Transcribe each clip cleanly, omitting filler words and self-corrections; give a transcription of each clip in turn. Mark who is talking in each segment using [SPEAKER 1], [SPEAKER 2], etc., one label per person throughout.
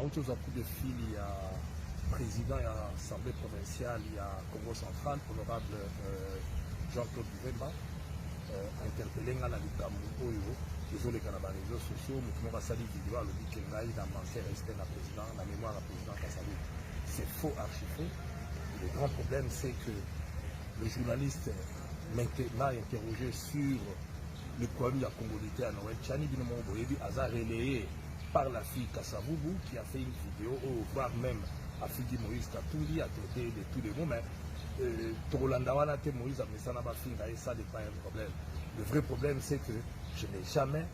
[SPEAKER 1] autre chose à coup de fil, il y a président et assemblée provinciale, il y a Congo central, honorable Jean-Claude Buvemba, interpellé dans les Cameroun, désolé dans les réseaux sociaux, nous avons sali vidéo à l'objet qu'il y a dans manqué respect de la président, la mémoire de la président Kassavu. C'est faux, archi faux. Le grand problème, c'est que le journaliste m'a interrogé sur le problème de la congolité à Noël. Tchani Binomo Boyebi a relayé par la fille Kassavubu qui a fait une vidéo, voire même a Fidi Moïse Katumbi a traité de tous les mots, mais Togolandawana te Moïse a mis ça dans ma fille, et ça n'est pas un problème. Le vrai problème, c'est que je n'ai jamais,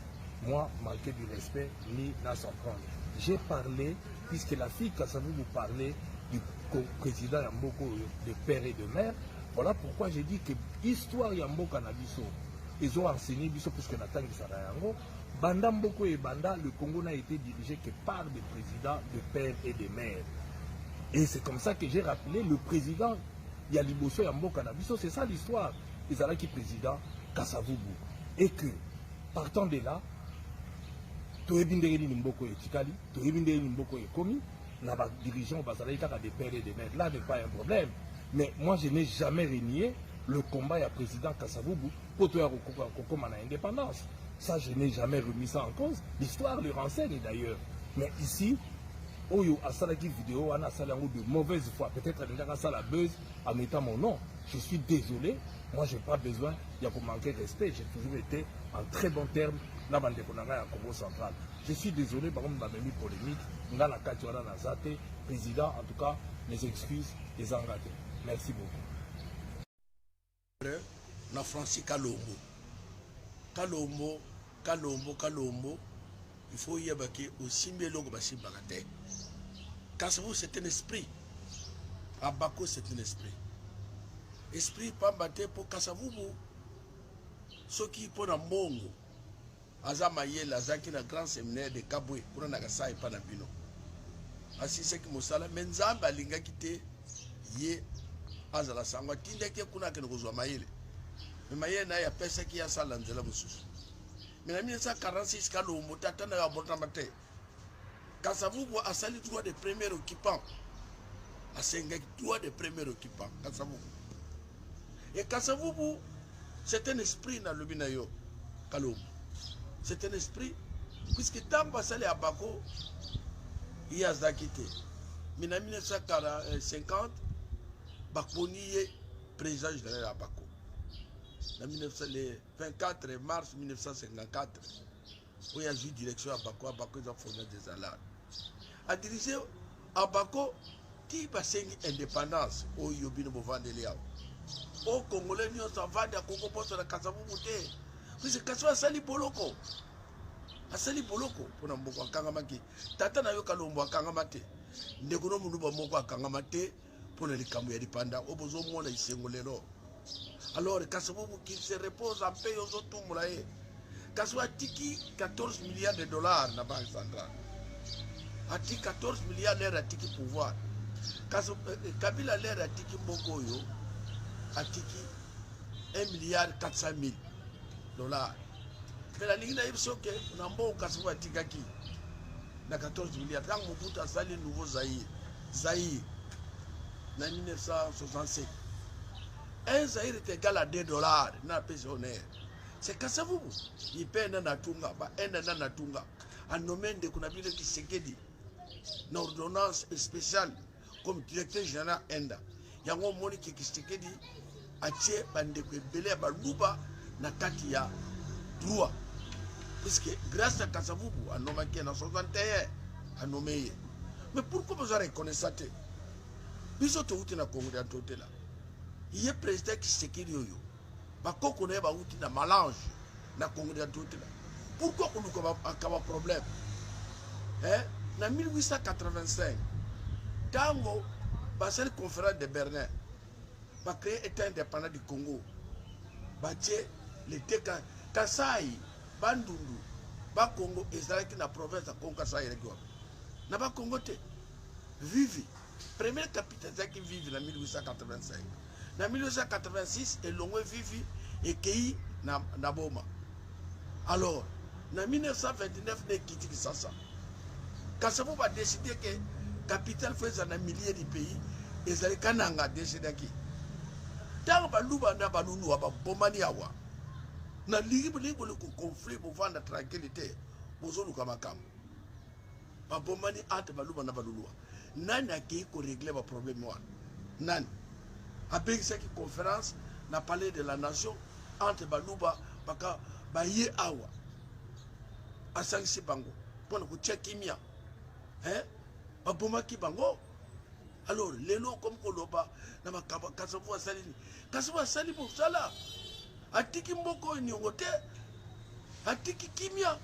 [SPEAKER 1] moi, manqué du respect ni à s'en prendre. J'ai parlé, puisque la fille Kassavubu parlait du président Yamboko de père et de mère, voilà pourquoi j'ai dit que l'histoire Yamboko Nabiso, ils ont enseigné Biso puisque Nathan Gisarayango, Banda Mboko et Banda, le Congo n'a été dirigé que par des présidents de père et de mère. Et c'est comme ça que j'ai rappelé le président Yaliboso Yamboko Nabiso, c'est ça l'histoire. Ils allaient qui président Kassavubu. Et que, partant de là, Toebinderi Mboko et Tikali, Toebinderi Mboko et Komi, n'a pas dirigeant au Bazalaïka des pères et des mères. Là n'est pas un problème. Mais moi, je n'ai jamais renié le combat à président Kassavubu pour faire l'indépendance. Ça, je n'ai jamais remis ça en cause. L'histoire le renseigne d'ailleurs. Mais ici, Oyo a salaki vidéo, on a salaki de mauvaise foi. Peut-être qu'il a la buzz en mettant mon nom. Je suis désolé. Moi, je n'ai pas besoin. Il y a pour manquer respect. J'ai toujours été en très bon terme dans le Congo central. Je suis désolé, par exemple, dans la polémique, dans la Katuana Nazate, président, en tout cas, mes excuses, les engagés. Merci beaucoup.
[SPEAKER 2] Na Francis Kalombo, il faut y avoir aussi mieux longue basi bagate. Kassavubu c'est un esprit, Abako c'est un esprit. Esprit pas batté pour Kassavubu. Ce qui pour un mongo, Azamaye la zaki na grand séminaire de Kabwe pour un agassa et panabino. Asi c'est que Moussala menzamba linga kite ye azala sangwa tinda ke kuna ke ngozwa mayele. Mais na ya pesa qui a ça l'anzela mususu. Mais en 1946 Kalombo tata na bota mate. Kassavubu a sali droit de premier occupant. A senga droit de premier occupant Kassavubu. Et Kassavubu c'est un esprit dans le binayo Kalombo. C'est un esprit puisque tant que ça les Abako il y a zakité. Mais en 1950 Bakoni est président général Abako. Le 24 mars 1954, où il y a eu direction à Abako, Abako a fondé des alarmes. A dirigé Abako, qui a une indépendance au Yobino Bovandeliao. Au Congolais, nous avons vendu à Congo pour la Kassavubu. Puisque Kassavubu a sali boloko. A sali boloko pour nous à Kangamaki. Tata na yo Kalombo à Kangamate. Negono Munuba Moko à Kangamate pour les Kamouya de Panda. Au besoin de les Sengolero. Alors, Kassavubu qui se repose en paix aux autres moulaïs. Kassavubu a tiki 14 milliards de dollars dans la Banque centrale. A tiki 14 milliards d'air à tiki pouvoir. Kabila l'air à tiki Mokoyo a tiki 1 milliard 400 000 dollars. Mais la ligne a dit que Nambo Kassavubu a tiki na 14 milliards. Quand Mobutu a sali nouveau Zaïre, en 1967. Un Zaïre est égal à 2 dollars dans la pensionnaire. C'est Kassavubu. Il paie un natunga, un natunga. En nommant de Kunabile Kisekedi, une ordonnance spéciale comme directeur général Enda. Yango Moni Kisekedi a tué Bandekwe Belé Baluba na Katia droit. Puisque grâce à Kassavubu, a nommé qui en 61, a nommé. Mais pourquoi vous avez reconnu ça? Biso to uti na Congo de là. Il y a un président qui s'est dit qu'on connaît un mélange dans le Congo de là. Pourquoi on a un problème? En 1885, Tango, la conférence de Berlin, a créé l'État indépendant du Congo. L'État Kasai, Bandundu, Congo, Israël qui est la province de Congo Kasai. N'a pas Congo Vivi. Premier capitaine qui vit en 1885. En 1886, et l'on vit et qui na boma. Alors, en 1929, il a quitté Kinshasa. Kassavou va décider que capital fait un millier de pays et ça les kananga décider qui. Tant baluba na balunu aba bomani awa. Na libre le conflit pour vendre la tranquillité. Bozolu kamakam. Ba bomani ate baluba na balulu. Nani aki ko régler ba problème wa. Nani. Avec cette conférence, on a parlé de la nation entre baluba baka baye awa. Asangsi bango. Pour le kimia. Hein? Babomaki bango. Alors, les lots comme Koloba, nama Kassavou Salini. Kassavou Salini pour ça là. Atiki Mboko Nyogote. Atiki Kimia.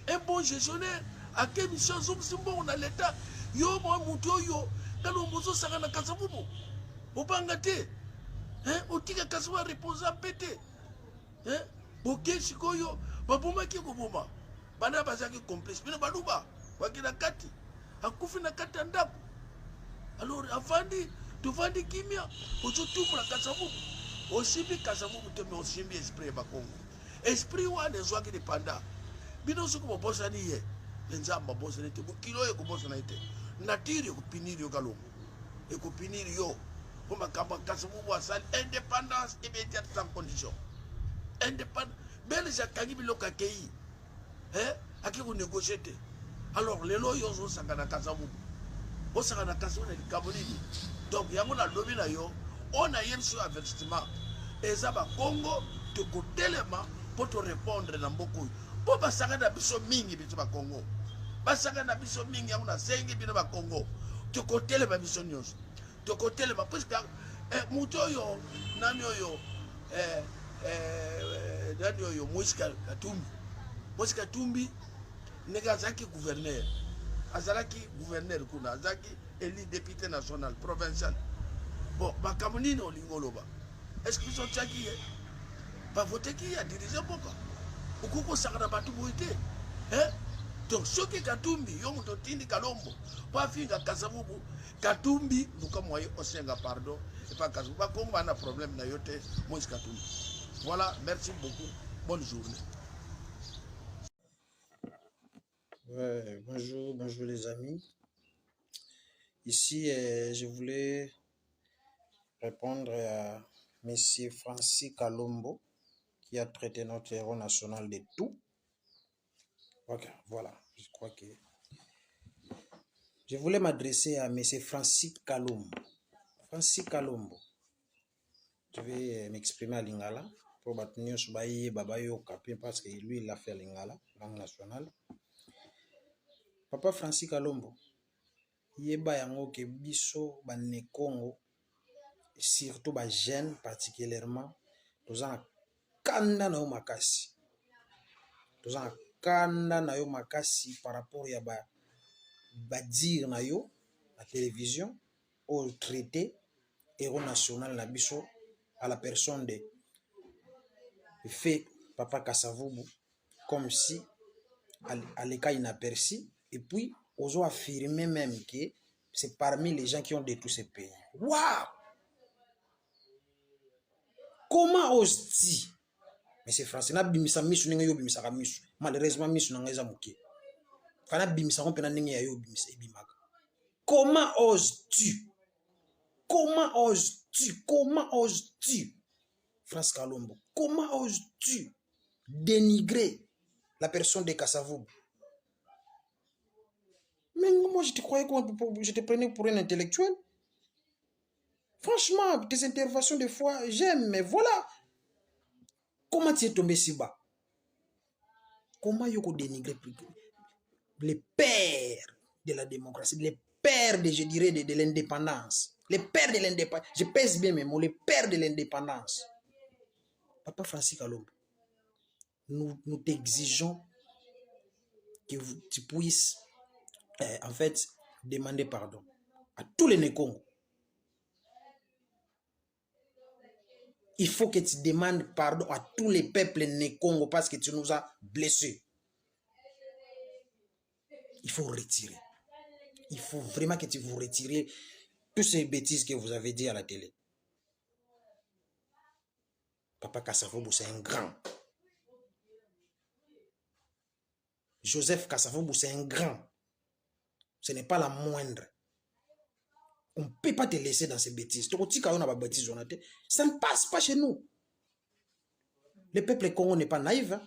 [SPEAKER 2] Un bon gestionnaire. A quelle mission Simbo on a l'état. Yo, moi, Mouto, yo. Dans le mozo Sarana Kassavou. Au Bangate. Hein? Au Tika Kassavou reposer à péter. Hein? Boké Chikoyo. Babomaki Koboma. Bana Bazaki complice. Bina Baluba. Wakina Kati. Akufi na Kati Andako. Alors, afandi, tu vandi kimia, tu la Kassavou. Aussi bien Kassavou, tu me aussi bien esprit Bakongo. Esprit wa ne soit qui dépenda. Bino suko bossa ni ye. Nzamba bossa ni te, kilo e ko bossa na ite. Natiri ko piniri yo kalongo. E ko piniri yo. Comme Kassavou wa sal indépendance immédiate sans condition. Indépendance. Belle Jacques biloka kei. Hein? Aki ko négocier. Alors, les loyaux sont sangana Kassavou. On s'en a cassé les Camerounais. Donc, il y a un lobby là, on a eu sur investissement. Et ça va Congo, te côté l'élément pour te répondre dans beaucoup. Pour pas s'en a besoin mingi biso ba Congo. Pas s'en a besoin mingi on a 5 biso ba Congo. Te côté les besoin news. Te côté les parce que muto yo nani yo nani yo Moïse Katumbi Negazaki gouverneur. Azalaki gouverneur kuna, Azaki élu député national, provincial. Bon, Bakamounine au Lingoloba. Est-ce qu'ils sont tchaki? Pas voté qui a dirigé pourquoi? Au Koko Sagrabatu Bouité. Hein? Donc, ceux qui Katumbi, Yom Totini Kalombo, pas finir Kassavou, Katumbi, nous comme moi, au Senga, pardon, et pas Kassavou. Pas comme on a un problème, Nayote, Moïse Katumbi. Voilà, merci beaucoup. Bonne journée.
[SPEAKER 3] Ouais, bonjour les amis. Ici, je voulais répondre à Monsieur Francis Kalombo qui a traité notre héros national de tout. Ok, voilà, je crois que... Je voulais m'adresser à Monsieur Francis Kalombo. Francis Kalombo. Je vais m'exprimer à Lingala pour battre Baye Babayo Kapin parce que lui, il a fait Lingala, langue nationale. Papa Francis Kalombo, yeba yango ke biso bane Congo, surtout ba jeunes particulièrement, tozana kanda na yo makasi. Tozana kanda na yo makasi par rapport ya ba dire na yo la télévision au traité héros national na biso à la personne de fait Papa Kassavou comme si à l'écart inaperçu. Et puis, osons affirmer même que c'est parmi les gens qui ont détruit ce pays. Waouh! Comment oses-tu? Mais c'est français. Malheureusement, comment oses-tu? Comment oses-tu? Comment oses-tu? France Kalombo, comment oses-tu dénigrer la personne de Kassavou? Mais moi, je te croyais je te prenais pour un intellectuel. Franchement, tes interventions, des fois, j'aime, mais voilà. Comment tu es tombé si bas? Comment tu as dénigré les pères de la démocratie, les pères, je dirais, de l'indépendance. Les pères de l'indépendance. Je pèse bien mes mots, les pères de l'indépendance. Papa Francis Kalombo, nous t'exigeons que tu puisses en fait, demander pardon à tous les Nécongos. Il faut que tu demandes pardon à tous les peuples Nécongos parce que tu nous as blessés. Il faut retirer. Il faut vraiment que tu vous retirez toutes ces bêtises que vous avez dit à la télé. Papa Kassavou, c'est un grand. Joseph Kassavou, c'est un grand. Ce n'est pas la moindre. On ne peut pas te laisser dans ces bêtises. Ça ne passe pas chez nous. Le peuple congolais n'est pas naïf. Hein?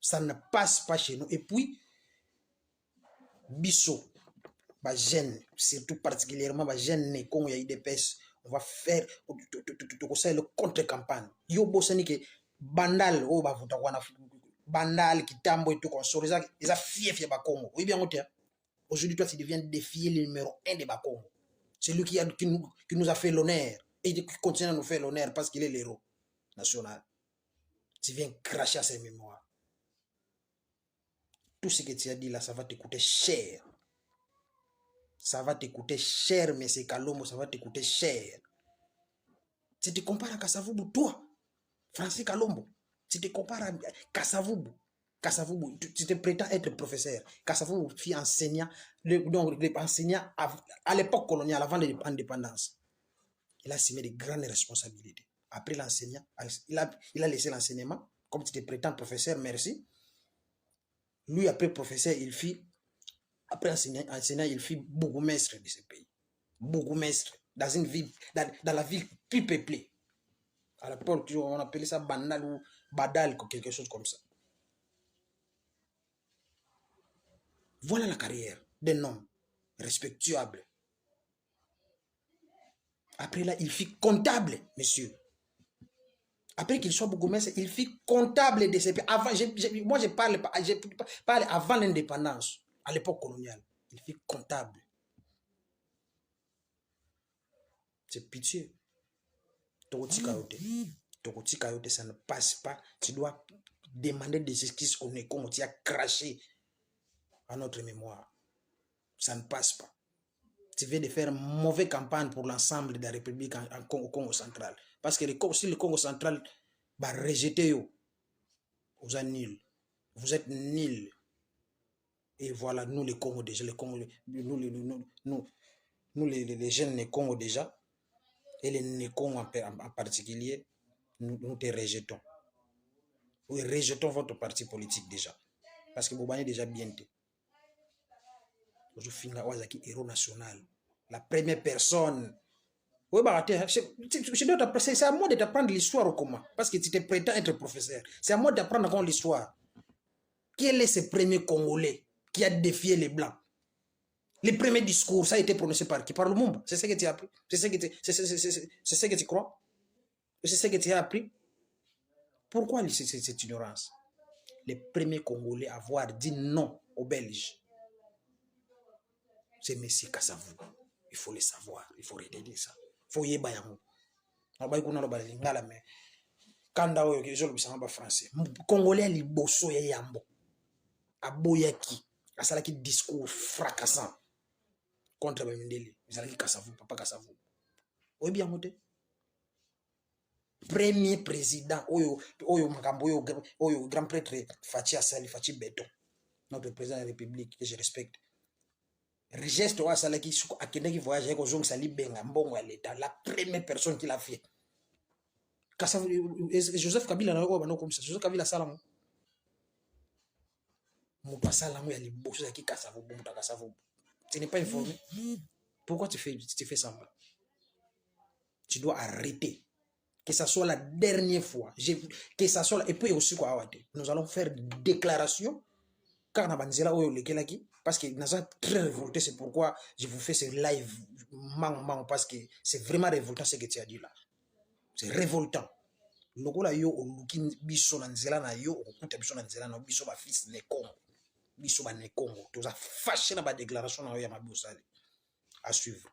[SPEAKER 3] Ça ne passe pas chez nous. Et puis, Bisso, bah jeune, surtout particulièrement bah jeune né Congo ya IDPS, on va faire le contre-campagne. Yo bosani ke bandal o ba vuta wana bandal kitambo et tout consort ils a fief ya ba Congo. Oui bien moteur. Aujourd'hui toi tu deviens défier le numéro 1 de ba Congo. C'est lui qui nous a fait l'honneur et qui continue à nous faire l'honneur parce qu'il est l'héros national. Tu viens cracher à ses mémoires. Tout ce que tu as dit là, ça va te coûter cher. Ça va te coûter cher, mais c'est Kalombo, ça va te coûter cher. Tu te compares à Kasavubu, toi, Francis Kalombo. Tu te compares à Kasavubu. Kasavubu, tu te prétends être professeur. Kasavubu fut enseignant, enseignant à l'époque coloniale, avant l'indépendance. Il a assumé de grandes responsabilités. Après l'enseignant, il a laissé l'enseignement. Comme tu te prétends professeur, merci. Lui, après professeur, il fit, après enseignant, il fit bourgmestre de ce pays. Bourgmestre, dans une ville, dans la ville plus peuplée. À l'époque, on appelait ça Bandal ou Badal, quelque chose comme ça. Voilà la carrière d'un homme respectable. Après là, il fit comptable, monsieur. Après qu'il soit bourgmestre, il fit comptable de ces pays. Moi, je parle avant l'indépendance, à l'époque coloniale. Il fit comptable. C'est pitié. Tokoti Kayote, ça ne passe pas. Tu dois demander des excuses au Congo. Tu as craché à notre mémoire. Ça ne passe pas. Tu viens de faire une mauvaise campagne pour l'ensemble de la République au Congo central. Parce que si le Congo central va rejeter vous, vous êtes nuls. Vous êtes nuls. Et voilà, nous les Congos déjà, nous les jeunes Congo déjà, et les Congo en particulier, nous te rejetons. Nous rejetons votre parti politique déjà. Parce que vous êtes déjà bien. Héros national. La première personne. C'est à moi de t'apprendre l'histoire au comment. Parce que tu te prétends être professeur. C'est à moi d'apprendre encore l'histoire. Quel est ce premier Congolais qui a défié les Blancs? Le premier discours, ça a été prononcé par qui? Par Lumumba. C'est ce que tu as appris. C'est ce que tu crois. C'est ce que tu as appris. Pourquoi cette ignorance? Les premiers Congolais à avoir dit non aux Belges, c'est M. Kasavubu. Il faut le savoir. Il faut retenir ça. Il faut y aller. Français. Congolais liboso ya yambo. Aboyaki. Asalaki discours fracassant contre Bemindele. Asalaki Kasavubu, papa Kasavubu. Oui bien moté. Premier président oyo grand prêtre Fachi Asali Fachi Beton. Notre président de la République que je respecte. Geste wa salaki suko akendeki voyage ko zong sali benga mbongo ya l'état, la première personne qui l'a fait. Joseph Kabila na ko banoko comme ça. Joseph Kabila salamu. Muto salamu ya liboso ya Kasavubu muta Kasavubu. Tu n'es pas informé. Pourquoi tu fais ça? Tu dois arrêter. Que ça soit la dernière fois. Que ça soit et puis aussi quoi. Nous allons faire des déclarations. Car Nabanzela Oyo Lekelaki, parce que nous sommes très révoltés, c'est pourquoi je vous fais ce live parce que c'est vraiment révoltant ce que tu as dit là. C'est révoltant. Lokola yo oluki biso na nzela na yo okuta biso na nzela na biso ba fils ne Congo. Biso ba ne Congo. Toza fâché na ba déclaration na yo ya mabosali. À suivre.